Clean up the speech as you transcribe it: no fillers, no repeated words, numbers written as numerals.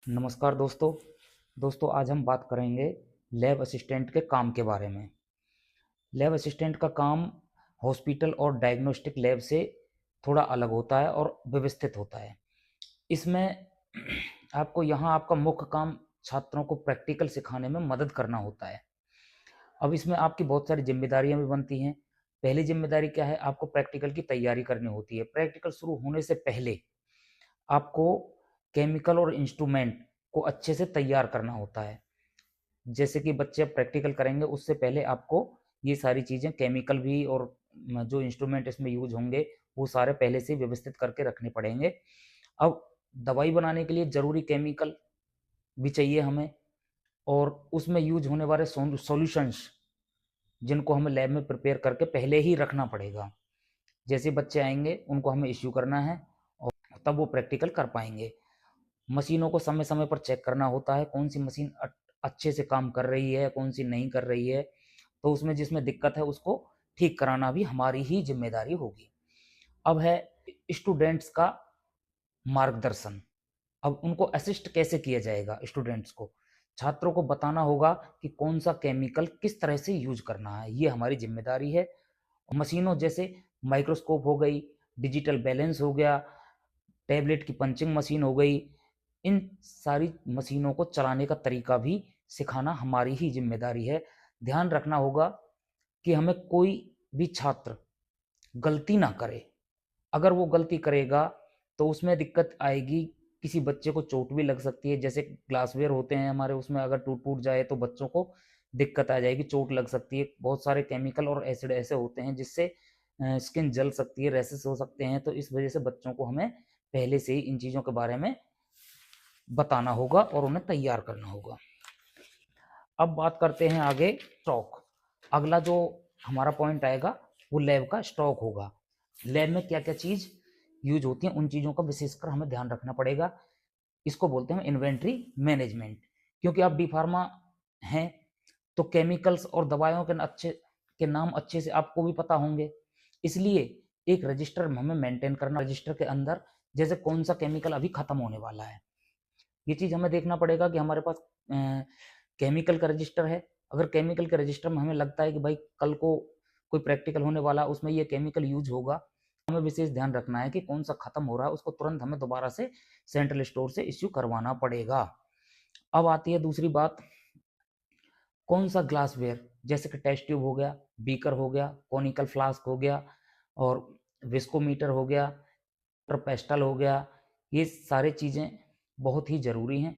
नमस्कार दोस्तों। आज हम बात करेंगे लैब असिस्टेंट के काम के बारे में। लैब असिस्टेंट का काम हॉस्पिटल और डायग्नोस्टिक लैब से थोड़ा अलग होता है और व्यवस्थित होता है। इसमें आपको यहाँ आपका मुख्य काम छात्रों को प्रैक्टिकल सिखाने में मदद करना होता है। अब इसमें आपकी बहुत सारी जिम्मेदारियां भी बनती हैं। पहली जिम्मेदारी क्या है? आपको प्रैक्टिकल की तैयारी करनी होती है। प्रैक्टिकल शुरू होने से पहले आपको केमिकल और इंस्ट्रूमेंट को अच्छे से तैयार करना होता है। जैसे कि बच्चे अब प्रैक्टिकल करेंगे, उससे पहले आपको ये सारी चीज़ें, केमिकल भी और जो इंस्ट्रूमेंट इसमें यूज होंगे, वो सारे पहले से व्यवस्थित करके रखने पड़ेंगे। अब दवाई बनाने के लिए ज़रूरी केमिकल भी चाहिए हमें, और उसमें यूज होने वाले सॉल्यूशंस जिनको हमें लैब में प्रिपेयर करके पहले ही रखना पड़ेगा। जैसे बच्चे आएंगे उनको हमें इश्यू करना है और तब वो प्रैक्टिकल कर पाएंगे। मशीनों को समय समय पर चेक करना होता है, कौन सी मशीन अच्छे से काम कर रही है, कौन सी नहीं कर रही है। तो उसमें जिसमें दिक्कत है उसको ठीक कराना भी हमारी ही जिम्मेदारी होगी। अब है स्टूडेंट्स का मार्गदर्शन। अब उनको असिस्ट कैसे किया जाएगा? स्टूडेंट्स को, छात्रों को बताना होगा कि कौन सा केमिकल किस तरह से यूज करना है, ये हमारी जिम्मेदारी है। मशीनों जैसे माइक्रोस्कोप हो गई, डिजिटल बैलेंस हो गया, टैबलेट की पंचिंग मशीन हो गई, इन सारी मशीनों को चलाने का तरीका भी सिखाना हमारी ही जिम्मेदारी है। ध्यान रखना होगा कि हमें कोई भी छात्र गलती ना करे। अगर वो गलती करेगा तो उसमें दिक्कत आएगी, किसी बच्चे को चोट भी लग सकती है। जैसे ग्लासवेयर होते हैं हमारे, उसमें अगर टूट फूट जाए तो बच्चों को दिक्कत आ जाएगी, चोट लग सकती है। बहुत सारे केमिकल और एसिड ऐसे होते हैं जिससे स्किन जल सकती है, रैसेस हो सकते हैं। तो इस वजह से बच्चों को हमें पहले से ही इन चीज़ों के बारे में बताना होगा और उन्हें तैयार करना होगा। अब बात करते हैं आगे स्टॉक। अगला जो हमारा पॉइंट आएगा वो लैब का स्टॉक होगा। लैब में क्या क्या चीज़ यूज होती हैं, उन चीज़ों का विशेषकर हमें ध्यान रखना पड़ेगा। इसको बोलते हैं इन्वेंट्री मैनेजमेंट। क्योंकि आप डी फार्मा हैं तो केमिकल्स और दवाइयों के नाम अच्छे से आपको भी पता होंगे। इसलिए एक रजिस्टर हमें मेंटेन करना, रजिस्टर के अंदर जैसे कौन सा केमिकल अभी खत्म होने वाला है, ये चीज़ हमें देखना पड़ेगा कि हमारे पास केमिकल का रजिस्टर है। अगर केमिकल के रजिस्टर में हमें लगता है कि भाई कल को कोई प्रैक्टिकल होने वाला, उसमें ये केमिकल यूज होगा, हमें विशेष ध्यान रखना है कि कौन सा खत्म हो रहा है, उसको तुरंत हमें दोबारा से सेंट्रल स्टोर से इश्यू करवाना पड़ेगा। अब आती है दूसरी बात, कौन सा ग्लासवेयर, जैसे कि टेस्ट ट्यूब हो गया, बीकर हो गया, कोनिकल फ्लास्क हो गया, और विस्कोमीटर हो गया, पेस्टल हो गया, ये सारी चीज़ें बहुत ही ज़रूरी हैं।